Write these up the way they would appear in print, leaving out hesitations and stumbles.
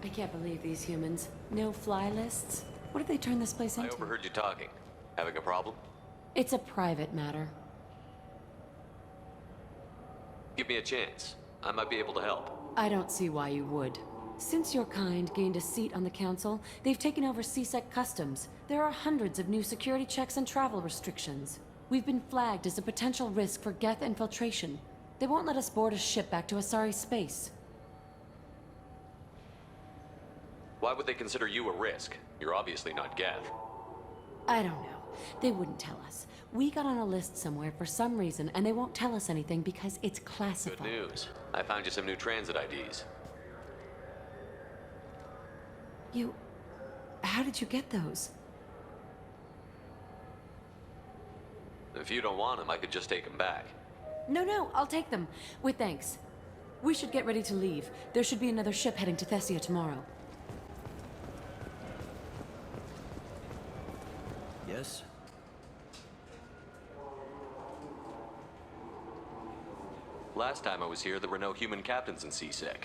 I can't believe these humans. No fly lists? What did they turn this place into? I overheard you talking. Having a problem? It's a private matter. Give me a chance. I might be able to help. I don't see why you would. Since your kind gained a seat on the council, they've taken over CSEC customs. There are hundreds of new security checks and travel restrictions. We've been flagged as a potential risk for Geth infiltration. They won't let us board a ship back to Asari space. Why would they consider you a risk? You're obviously not Geth. I don't know. They wouldn't tell us. We got on a list somewhere for some reason, and they won't tell us anything because it's classified. Good news. I found you some new transit IDs. How did you get those? If you don't want them, I could just take them back. No, I'll take them. With thanks. We should get ready to leave. There should be another ship heading to Thessia tomorrow. Yes? Last time I was here, there were no human captains in CSEC.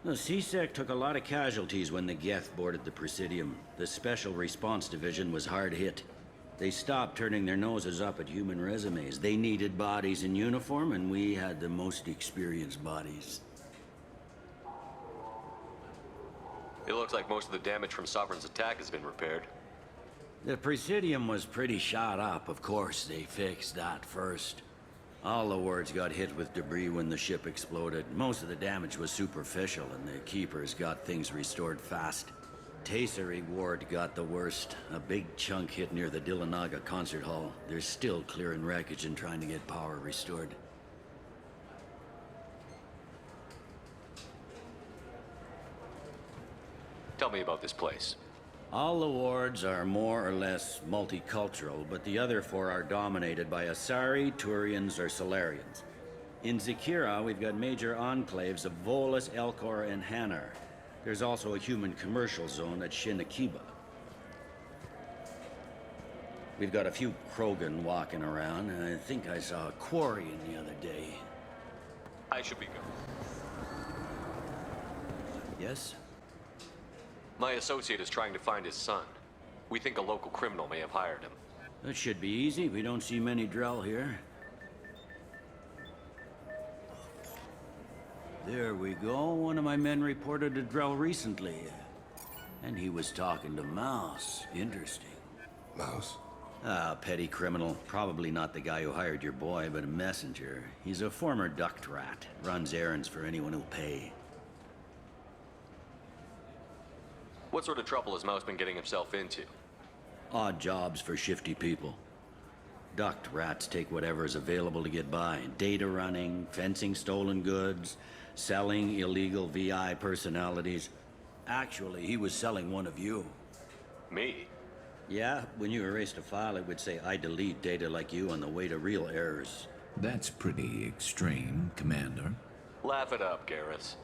The CSEC took a lot of casualties when the Geth boarded the Presidium. The Special Response Division was hard hit. They stopped turning their noses up at human resumes. They needed bodies in uniform, and we had the most experienced bodies. It looks like most of the damage from Sovereign's attack has been repaired. The Presidium was pretty shot up. Of course, they fixed that first. All the wards got hit with debris when the ship exploded. Most of the damage was superficial, and the Keepers got things restored fast. Tasery Ward got the worst. A big chunk hit near the Dillanaga concert hall. They're still clearing wreckage and trying to get power restored. Tell me about this place. All the wards are more or less multicultural, but the other four are dominated by Asari, Turians, or Solarians. In Zakira, we've got major enclaves of Volus, Elcor, and Hanar. There's also a human commercial zone at Shinakiba. We've got a few Krogan walking around, and I think I saw a Quarian the other day. I should be going. Yes? My associate is trying to find his son. We think a local criminal may have hired him. That should be easy. We don't see many Drell here. There we go. One of my men reported a Drell recently. And he was talking to Mouse. Interesting. Mouse? Ah, petty criminal. Probably not the guy who hired your boy, but a messenger. He's a former duct rat. Runs errands for anyone who'll pay. What sort of trouble has Mouse been getting himself into? Odd jobs for shifty people. Duct rats take whatever is available to get by. Data running, fencing stolen goods, selling illegal VI personalities. Actually, he was selling one of you. Me? Yeah, when you erased a file, it would say, I delete data like you on the way to real errors. That's pretty extreme, Commander. Laugh it up, Garrus.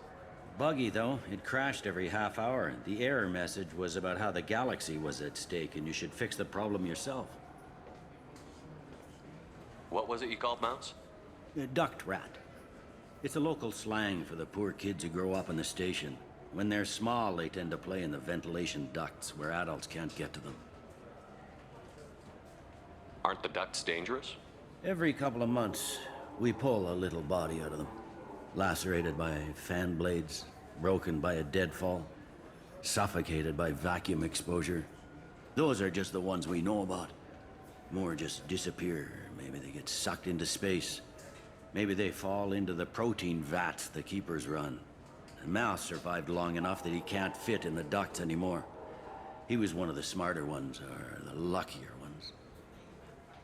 Buggy, though. It crashed every half hour. The error message was about how the galaxy was at stake, and you should fix the problem yourself. What was it you called Mouse? Duct rat. It's a local slang for the poor kids who grow up in the station. When they're small, they tend to play in the ventilation ducts, where adults can't get to them. Aren't the ducts dangerous? Every couple of months, we pull a little body out of them. Lacerated by fan blades, broken by a deadfall, suffocated by vacuum exposure. Those are just the ones we know about. More just disappear. Maybe they get sucked into space. Maybe they fall into the protein vats the Keepers run. The Mouse survived long enough that he can't fit in the ducts anymore. He was one of the smarter ones, or the luckier ones.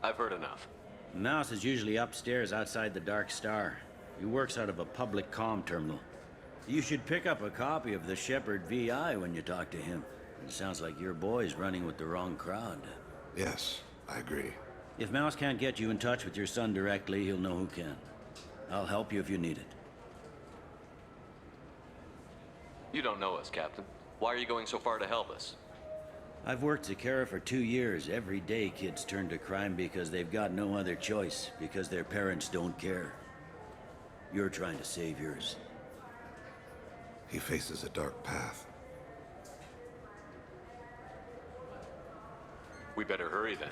I've heard enough. Mouse is usually upstairs outside the Dark Star. He works out of a public comm terminal. You should pick up a copy of the Shepherd VI when you talk to him. It sounds like your boy's running with the wrong crowd. Yes, I agree. If Mouse can't get you in touch with your son directly, he'll know who can. I'll help you if you need it. You don't know us, Captain. Why are you going so far to help us? I've worked Zakira for 2 years. Every day kids turn to crime because they've got no other choice, because their parents don't care. You're trying to save yours. He faces a dark path. We better hurry then.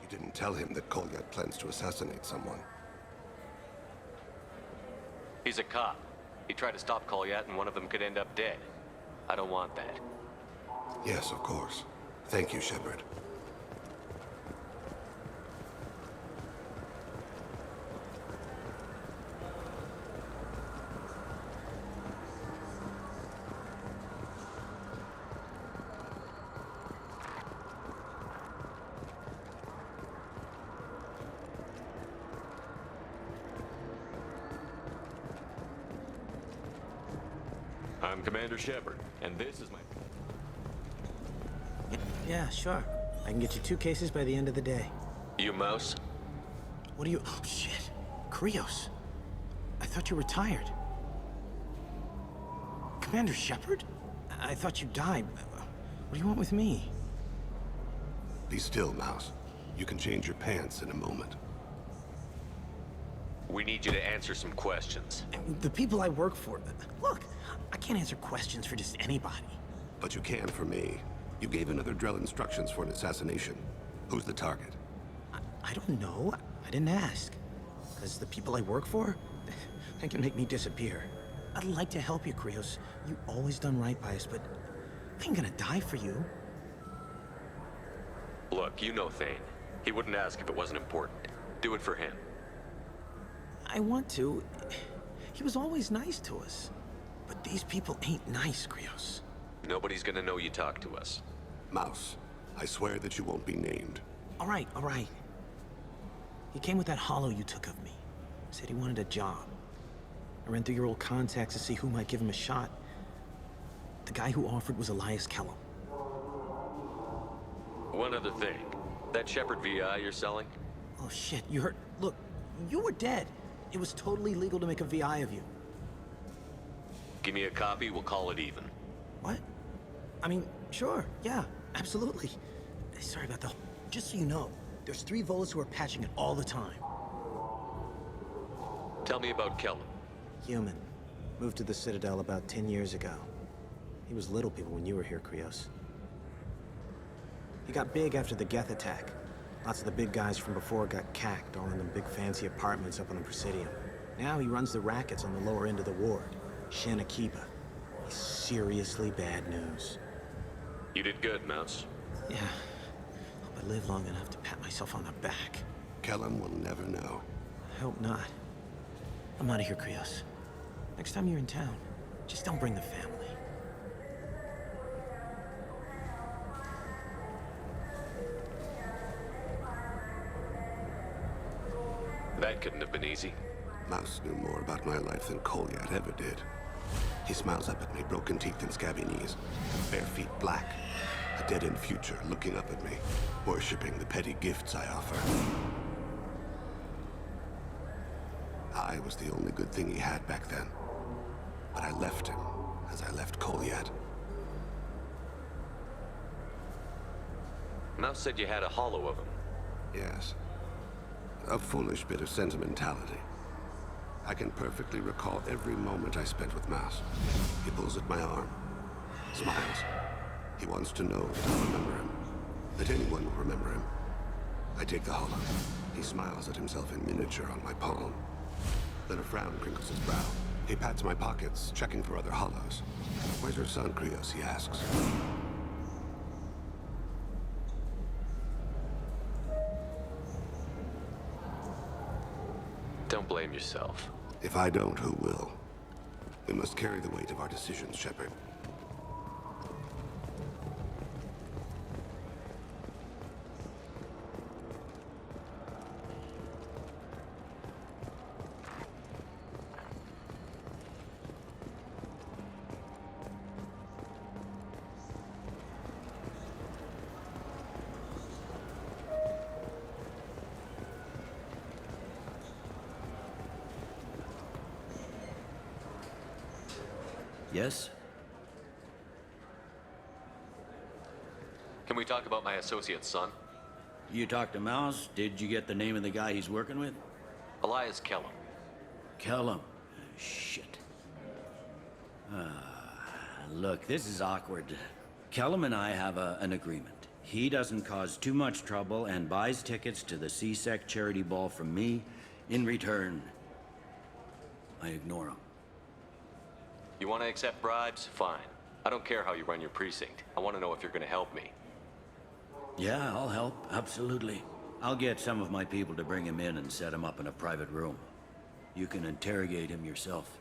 You didn't tell him that Kolyat plans to assassinate someone. He's a cop. He tried to stop Kolyat and one of them could end up dead. I don't want that. Yes, of course. Thank you, Shepard. I'm Commander Shepard, and this is my... Yeah, sure. I can get you 2 cases by the end of the day. You Mouse? What are you... Oh, shit. Krios. I thought you were retired. Commander Shepard? I thought you died. What do you want with me? Be still, Mouse. You can change your pants in a moment. We need you to answer some questions. The people I work for... Look, I can't answer questions for just anybody. But you can for me. You gave another Drell instructions for an assassination. Who's the target? I don't know. I didn't ask. Because the people I work for, they can make me disappear. I'd like to help you, Krios. You always done right by us, but I ain't gonna die for you. Look, you know Thane. He wouldn't ask if it wasn't important. Do it for him. I want to. He was always nice to us. But these people ain't nice, Krios. Nobody's gonna know you talk to us. Mouse, I swear that you won't be named. All right, all right. He came with that hollow you took of me. Said he wanted a job. I ran through your old contacts to see who might give him a shot. The guy who offered was Elias Kellum. One other thing. That Shepard VI you're selling? Oh shit, you heard? Look, you were dead. It was totally legal to make a VI of you. Give me a copy, we'll call it even. What? I mean, sure, yeah, absolutely. Sorry about the... Just so you know, there's 3 Volas who are patching it all the time. Tell me about Kellum. Human. Moved to the Citadel about 10 years ago. He was little people when you were here, Krios. He got big after the Geth attack. Lots of the big guys from before got cacked, all in them big fancy apartments up on the Presidium. Now he runs the rackets on the lower end of the ward. Shin Akiba. He's seriously bad news. You did good, Mouse. Yeah. Hope I live long enough to pat myself on the back. Kellum will never know. I hope not. I'm out of here, Krios. Next time you're in town, just don't bring the family. That couldn't have been easy. Mouse knew more about my life than Kolyat ever did. He smiles up at me, broken teeth and scabby knees, bare feet black, a dead-end future looking up at me, worshipping the petty gifts I offer. I was the only good thing he had back then, but I left him as I left Kolyat. Mouse said you had a hollow of him. Yes. A foolish bit of sentimentality. I can perfectly recall every moment I spent with Mouse. He pulls at my arm, smiles. He wants to know that I remember him, that anyone will remember him. I take the hollow. He smiles at himself in miniature on my palm. Then a frown crinkles his brow. He pats my pockets, checking for other hollows. Where's your son, Krios? He asks. Don't blame yourself. If I don't, who will? We must carry the weight of our decisions, Shepard. Yes? Can we talk about my associate's son? You talked to Mouse? Did you get the name of the guy he's working with? Elias Kellum. Kellum. Shit. Look, this is awkward. Kellum and I have an agreement. he doesn't cause too much trouble and buys tickets to the CSEC charity ball from me, in return, I ignore him. You want to accept bribes? Fine. I don't care how you run your precinct. I want to know if you're going to help me. Yeah, I'll help, absolutely. I'll get some of my people to bring him in and set him up in a private room. You can interrogate him yourself.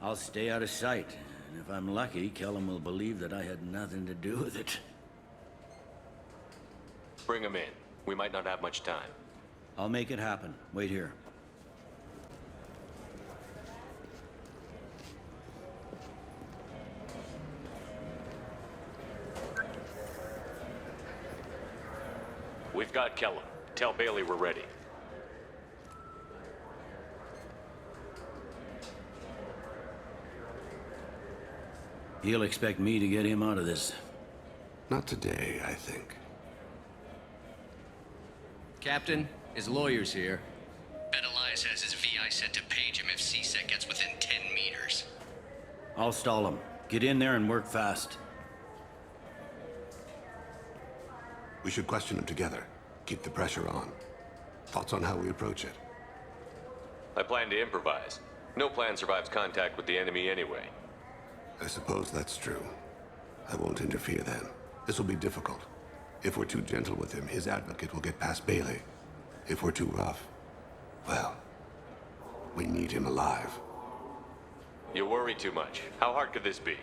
I'll stay out of sight, and if I'm lucky, Kellum will believe that I had nothing to do with it. Bring him in. We might not have much time. I'll make it happen. Wait here. We've got Kellum. Tell Bailey we're ready. He'll expect me to get him out of this. Not today, I think. Captain, his lawyer's here. Bet Elias has his VI set to page him if CSEC gets within 10 meters. I'll stall him. Get in there and work fast. We should question him together. Keep the pressure on. Thoughts on how we approach it? I plan to improvise. No plan survives contact with the enemy anyway. I suppose that's true. I won't interfere then. This will be difficult. If we're too gentle with him, his advocate will get past Bailey. If we're too rough, well, we need him alive. You worry too much. How hard could this be?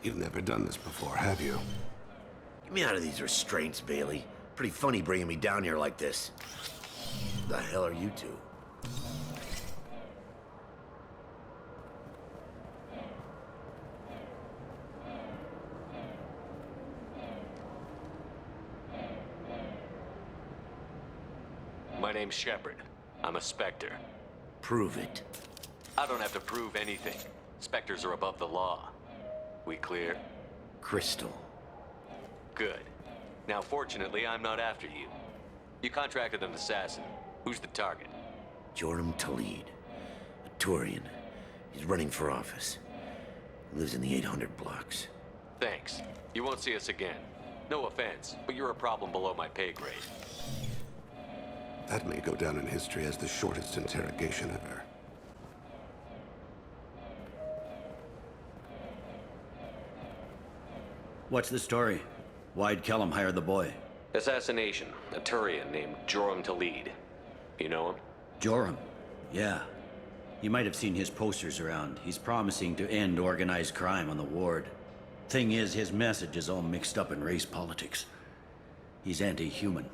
You've never done this before, have you? Get me out of these restraints, Bailey. Pretty funny bringing me down here like this. The hell are you two? My name's Shepard. I'm a Spectre. Prove it. I don't have to prove anything. Spectres are above the law. We clear? Crystal. Good. Now, fortunately, I'm not after you. You contracted an assassin. Who's the target? Joram Talid. A Turian. He's running for office. Lives in the 800 blocks. Thanks. You won't see us again. No offense, but you're a problem below my pay grade. That may go down in history as the shortest interrogation ever. What's the story? Why'd Kellum hire the boy? Assassination. A Turian named Joram Talid. You know him? Joram? Yeah. You might have seen his posters around. He's promising to end organized crime on the ward. Thing is, his message is all mixed up in race politics. He's anti-human.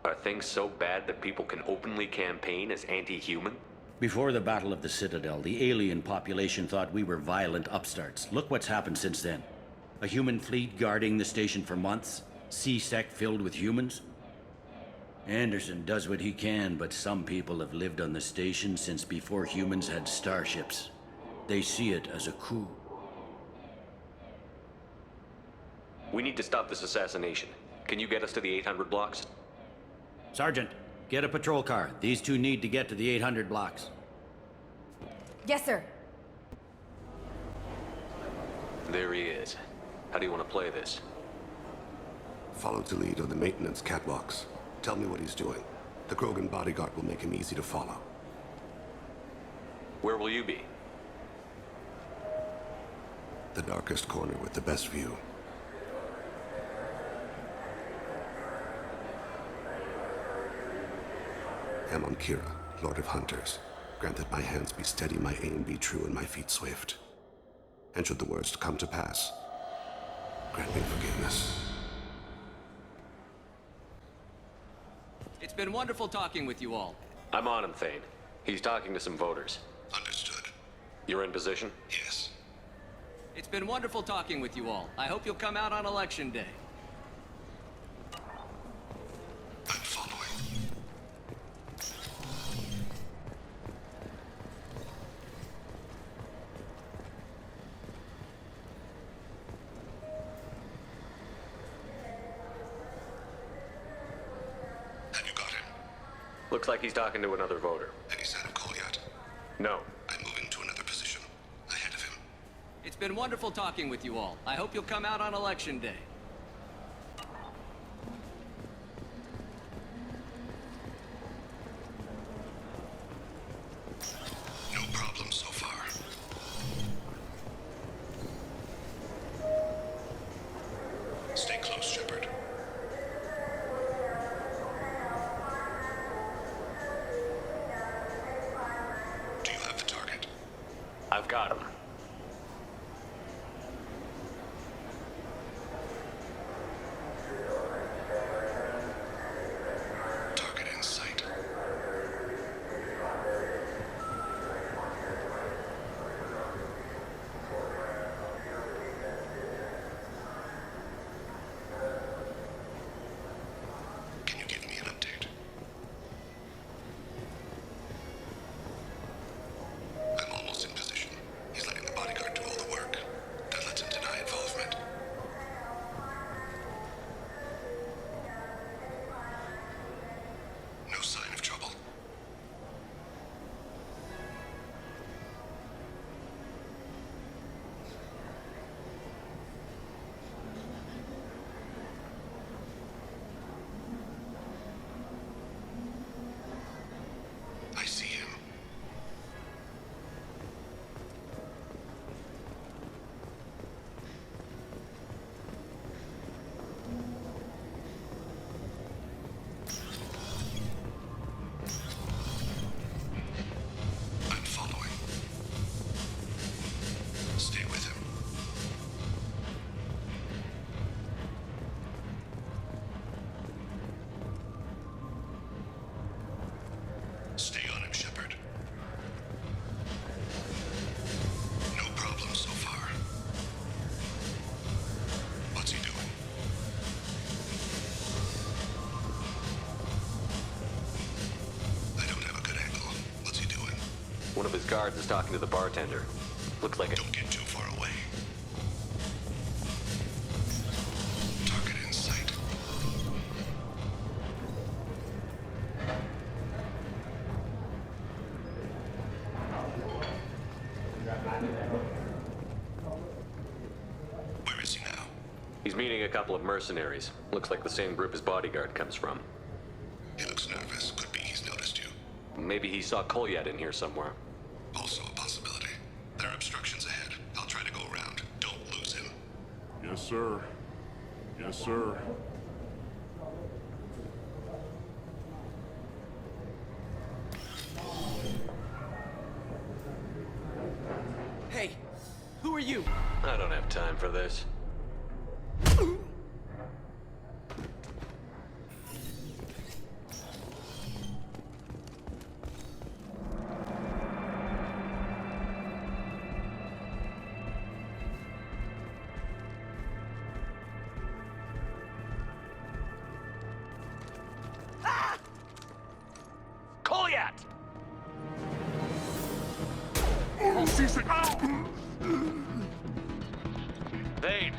Are things so bad that people can openly campaign as anti-human? Before the Battle of the Citadel, the alien population thought we were violent upstarts. Look what's happened since then. A human fleet guarding the station for months. CSEC filled with humans. Anderson does what he can, but some people have lived on the station since before humans had starships. They see it as a coup. We need to stop this assassination. Can you get us to the 800 blocks? Sergeant, get a patrol car. These two need to get to the 800 blocks. Yes, sir. There he is. How do you want to play this? Follow Talid on the maintenance catwalks. Tell me what he's doing. The Krogan bodyguard will make him easy to follow. Where will you be? The darkest corner with the best view. Amon Kira, Lord of Hunters. Grant that my hands be steady, my aim be true, and my feet swift. And should the worst come to pass, grant me forgiveness. It's been wonderful talking with you all. I'm on him, Thane. He's talking to some voters. Understood. You're in position? Yes. It's been wonderful talking with you all. I hope you'll come out on Election Day. I'm following. Have you got him? Looks like he's talking to another voter. Any sign of call yet? No. I'm moving to another position. Ahead of him. It's been wonderful talking with you all. I hope you'll come out on Election Day. No problem so far. Stay close, Shepard. Do you have the target? I've got him. Target in sight. Can you give me an update? I'm almost in position. He's letting the bodyguard do all the work. That lets him deny involvement. No sign of trouble. I see him. I'm following. Stay with him. Stay on him, Shepard. No problem so far. What's he doing? I don't have a good angle. What's he doing? One of his guards is talking to the bartender. Looks like it. Don't get too far away. Target in sight. Where is he now? He's meeting a couple of mercenaries. Looks like the same group his bodyguard comes from. He looks nervous. Could be he's noticed you. Maybe he saw Kolyat in here somewhere. Also a possibility. There are obstructions ahead. I'll try to go around. Don't lose him. Yes, sir. Yes, sir. Hey, who are you? I don't have time for this. Kolyat! Thane!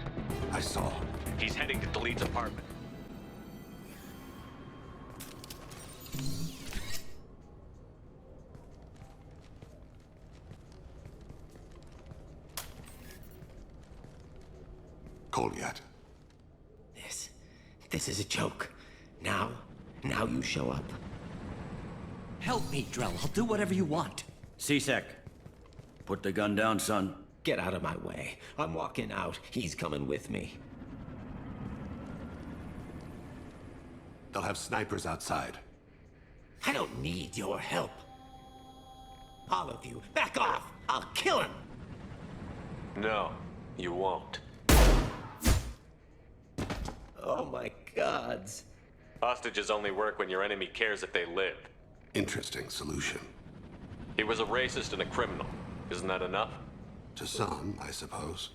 I saw. He's heading to Delete's apartment. Kolyat. This is a joke. Now you show up. Help me, Drell. I'll do whatever you want. C-Sec, put the gun down, son. Get out of my way. I'm walking out. He's coming with me. They'll have snipers outside. I don't need your help. All of you, back off! I'll kill him! No, you won't. Oh my gods. Hostages only work when your enemy cares if they live. Interesting solution. He was a racist and a criminal. Isn't that enough? To some, I suppose.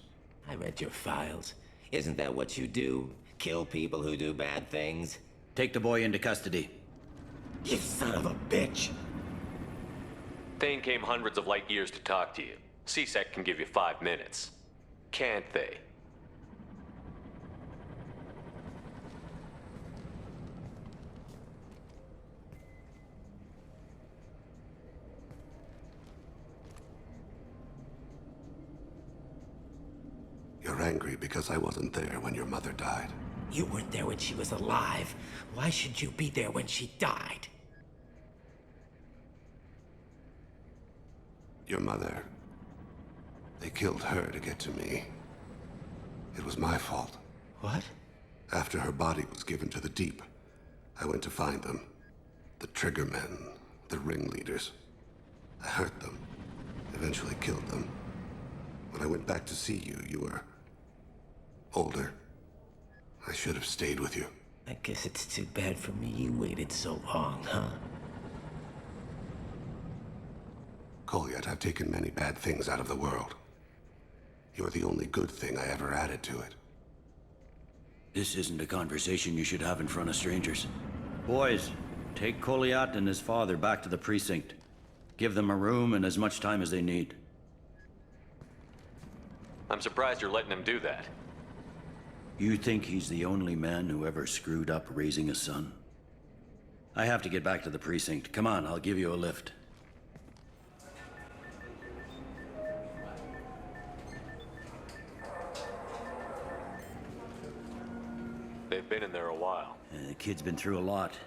I read your files. Isn't that what you do? Kill people who do bad things? Take the boy into custody. You son of a bitch! Thane came hundreds of light years to talk to you. C-Sec can give you 5 minutes. Can't they? You're angry because I wasn't there when your mother died. You weren't there when she was alive. Why should you be there when she died? Your mother... They killed her to get to me. It was my fault. What? After her body was given to the deep, I went to find them. The triggermen, the ringleaders. I hurt them, eventually killed them. When I went back to see you, you were... older. I should have stayed with you. I guess it's too bad for me you waited so long, huh? Kolyat, I've taken many bad things out of the world. You're the only good thing I ever added to it. This isn't a conversation you should have in front of strangers. Boys, take Kolyat and his father back to the precinct. Give them a room and as much time as they need. I'm surprised you're letting him do that. You think he's the only man who ever screwed up raising a son? I have to get back to the precinct. Come on, I'll give you a lift. They've been in there a while. The kid's been through a lot.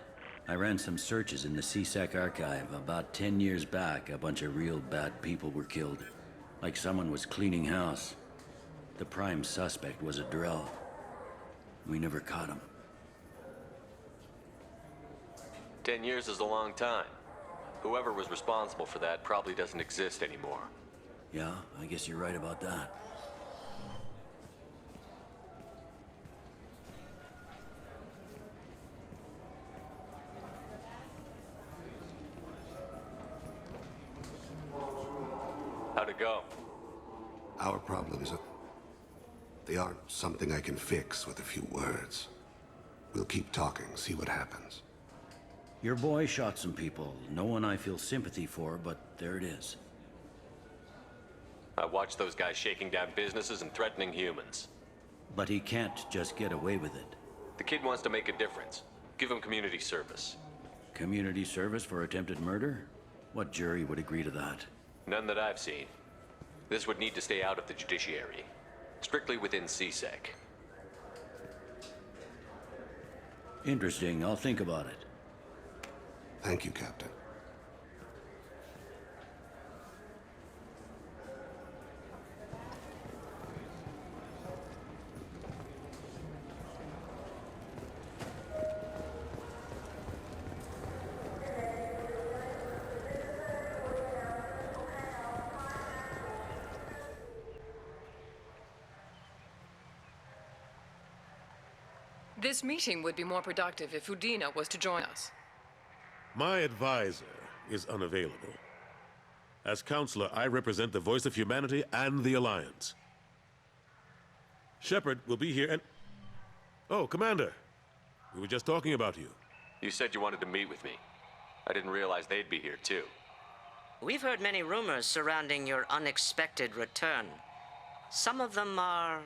I ran some searches in the CSEC archive. About 10 years back, a bunch of real bad people were killed. Like someone was cleaning house. The prime suspect was a drill. We never caught him. 10 years is a long time. Whoever was responsible for that probably doesn't exist anymore. Yeah, I guess you're right about that. How'd it go? Our problems, they aren't something I can fix with a few words. We'll keep talking, see what happens. Your boy shot some people. No one I feel sympathy for, but there it is. I watched those guys shaking down businesses and threatening humans. But he can't just get away with it. The kid wants to make a difference. Give him community service. Community service for attempted murder? What jury would agree to that? None that I've seen. This would need to stay out of the judiciary. Strictly within CSEC. Interesting. I'll think about it. Thank you, Captain. This meeting would be more productive if Udina was to join us. My advisor is unavailable. As counselor, I represent the voice of humanity and the Alliance. Shepard will be here and... Oh, Commander. We were just talking about you. You said you wanted to meet with me. I didn't realize they'd be here, too. We've heard many rumors surrounding your unexpected return. Some of them are...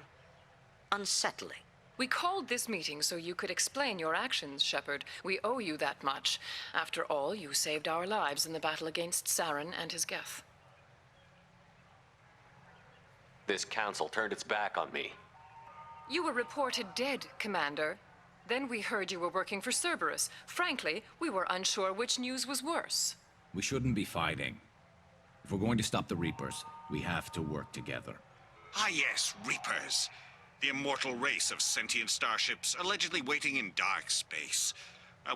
unsettling. We called this meeting so you could explain your actions, Shepard. We owe you that much. After all, you saved our lives in the battle against Saren and his Geth. This council turned its back on me. You were reported dead, Commander. Then we heard you were working for Cerberus. Frankly, we were unsure which news was worse. We shouldn't be fighting. If we're going to stop the Reapers, we have to work together. Ah yes, Reapers. The immortal race of sentient starships allegedly waiting in dark space.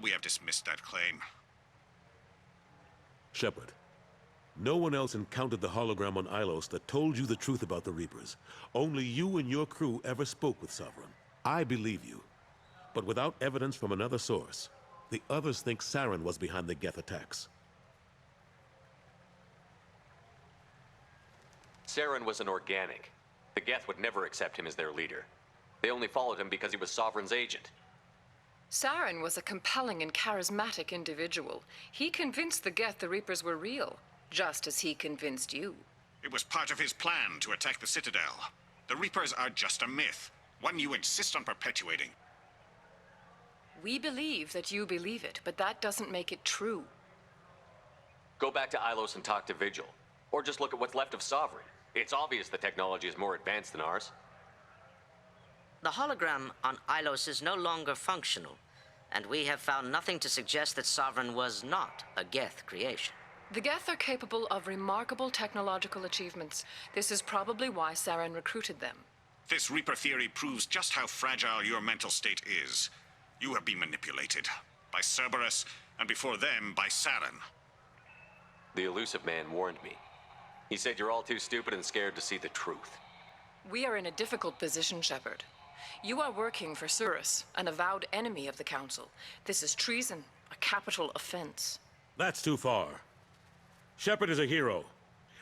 We have dismissed that claim. Shepard, no one else encountered the hologram on Ilos that told you the truth about the Reapers. Only you and your crew ever spoke with Sovereign. I believe you. But without evidence from another source, the others think Saren was behind the Geth attacks. Saren was an organic. The Geth would never accept him as their leader. They only followed him because he was Sovereign's agent. Saren was a compelling and charismatic individual. He convinced the Geth the Reapers were real, just as he convinced you. It was part of his plan to attack the Citadel. The Reapers are just a myth, one you insist on perpetuating. We believe that you believe it, but that doesn't make it true. Go back to Ilos and talk to Vigil. Or just look at what's left of Sovereign. It's obvious the technology is more advanced than ours. The hologram on Ilos is no longer functional, and we have found nothing to suggest that Sovereign was not a Geth creation. The Geth are capable of remarkable technological achievements. This is probably why Saren recruited them. This Reaper theory proves just how fragile your mental state is. You have been manipulated by Cerberus, and before them, by Saren. The elusive man warned me. He said you're all too stupid and scared to see the truth. We are in a difficult position, Shepard. You are working for Cerberus, an avowed enemy of the Council. This is treason, a capital offense. That's too far. Shepard is a hero.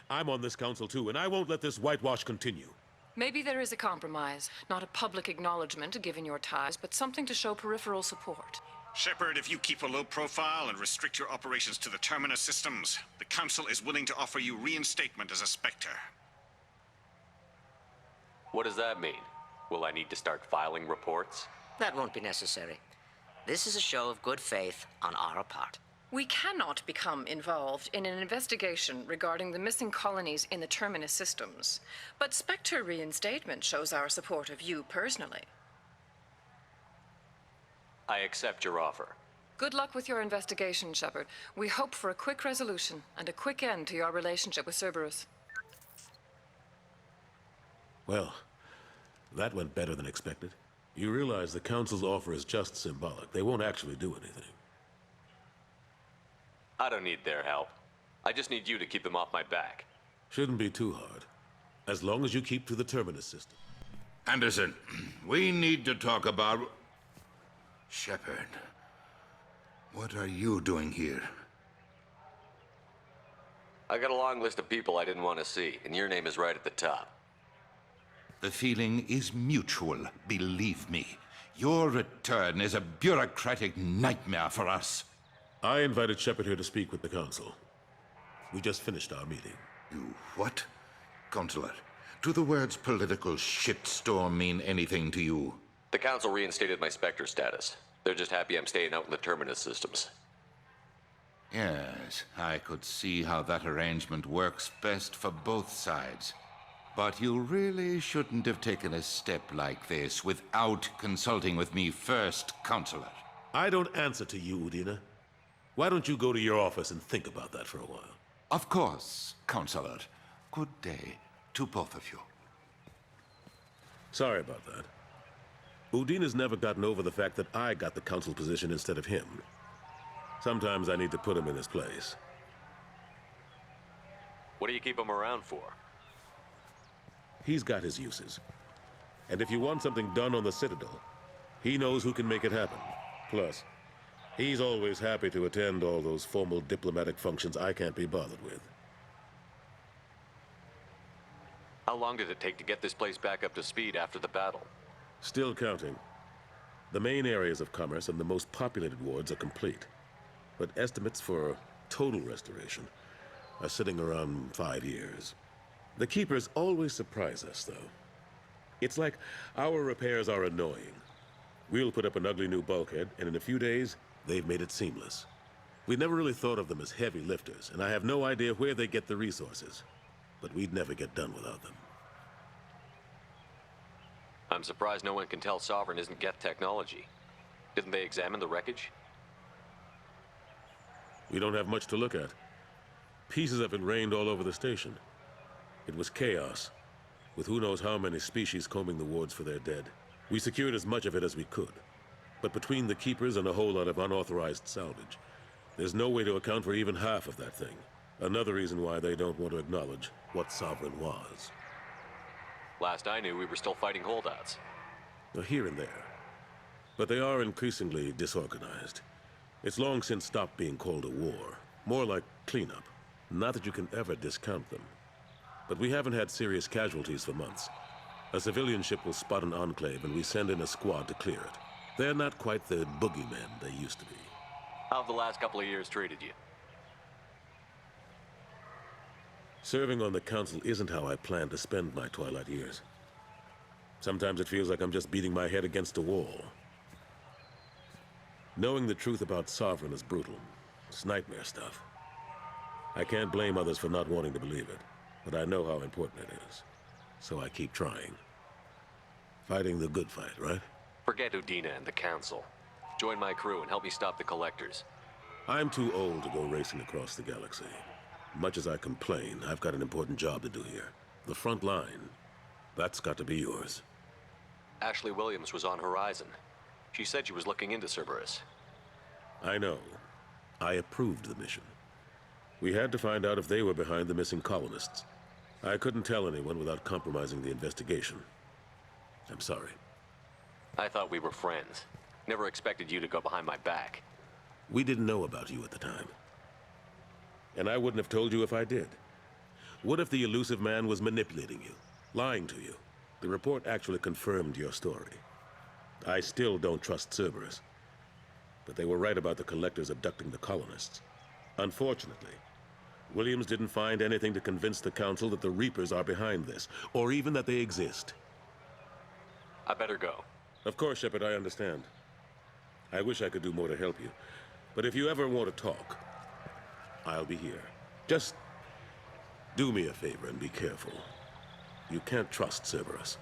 I'm on this council too, and I won't let this whitewash continue. Maybe there is a compromise. Not a public acknowledgement given your ties, but something to show peripheral support. Shepard, if you keep a low profile and restrict your operations to the Terminus systems, the Council is willing to offer you reinstatement as a Spectre. What does that mean? Will I need to start filing reports? That won't be necessary. This is a show of good faith on our part. We cannot become involved in an investigation regarding the missing colonies in the Terminus systems, but Spectre reinstatement shows our support of you personally. I accept your offer. Good luck with your investigation, Shepard. We hope for a quick resolution and a quick end to your relationship with Cerberus. Well, that went better than expected. You realize the Council's offer is just symbolic. They won't actually do anything. I don't need their help. I just need you to keep them off my back. Shouldn't be too hard. As long as you keep to the Terminus system. Anderson, we need to talk about... Shepard, what are you doing here? I got a long list of people I didn't want to see, and your name is right at the top. The feeling is mutual, believe me. Your return is a bureaucratic nightmare for us. I invited Shepard here to speak with the Council. We just finished our meeting. You what? Counselor, do the words political shitstorm mean anything to you? The Council reinstated my Spectre status. They're just happy I'm staying out in the Terminus systems. Yes, I could see how that arrangement works best for both sides. But you really shouldn't have taken a step like this without consulting with me first, Counselor. I don't answer to you, Udina. Why don't you go to your office and think about that for a while? Of course, Counselor. Good day to both of you. Sorry about that. Udina's never gotten over the fact that I got the Council position instead of him. Sometimes I need to put him in his place. What do you keep him around for? He's got his uses. And if you want something done on the Citadel, he knows who can make it happen. Plus, he's always happy to attend all those formal diplomatic functions I can't be bothered with. How long did it take to get this place back up to speed after the battle? Still counting. The main areas of commerce and the most populated wards are complete. But estimates for total restoration are sitting around 5 years. The Keepers always surprise us, though. It's like our repairs are annoying. We'll put up an ugly new bulkhead, and in a few days, they've made it seamless. We never really thought of them as heavy lifters, and I have no idea where they get the resources. But we'd never get done without them. I'm surprised no one can tell Sovereign isn't Geth technology. Didn't they examine the wreckage? We don't have much to look at. Pieces of it rained all over the station. It was chaos, with who knows how many species combing the wards for their dead. We secured as much of it as we could. But between the Keepers and a whole lot of unauthorized salvage, there's no way to account for even half of that thing. Another reason why they don't want to acknowledge what Sovereign was. Last I knew, we were still fighting holdouts. Here and there. But they are increasingly disorganized. It's long since stopped being called a war. More like cleanup. Not that you can ever discount them. But we haven't had serious casualties for months. A civilian ship will spot an enclave and we send in a squad to clear it. They're not quite the boogeymen they used to be. How have the last couple of years treated you? Serving on the Council isn't how I plan to spend my twilight years. Sometimes it feels like I'm just beating my head against a wall. Knowing the truth about Sovereign is brutal. It's nightmare stuff. I can't blame others for not wanting to believe it, but I know how important it is. So I keep trying. Fighting the good fight, right? Forget Udina and the Council. Join my crew and help me stop the collectors. I'm too old to go racing across the galaxy. Much as I complain, I've got an important job to do here. The front line. That's got to be yours. Ashley Williams was on Horizon. She said she was looking into Cerberus. I know. I approved the mission. We had to find out if they were behind the missing colonists. I couldn't tell anyone without compromising the investigation. I'm sorry. I thought we were friends. Never expected you to go behind my back. We didn't know about you at the time. And I wouldn't have told you if I did. What if the elusive man was manipulating you, lying to you? The report actually confirmed your story. I still don't trust Cerberus. But they were right about the collectors abducting the colonists. Unfortunately, Williams didn't find anything to convince the Council that the Reapers are behind this, or even that they exist. I better go. Of course, Shepard, I understand. I wish I could do more to help you. But if you ever want to talk, I'll be here. Just do me a favor and be careful. You can't trust Cerberus.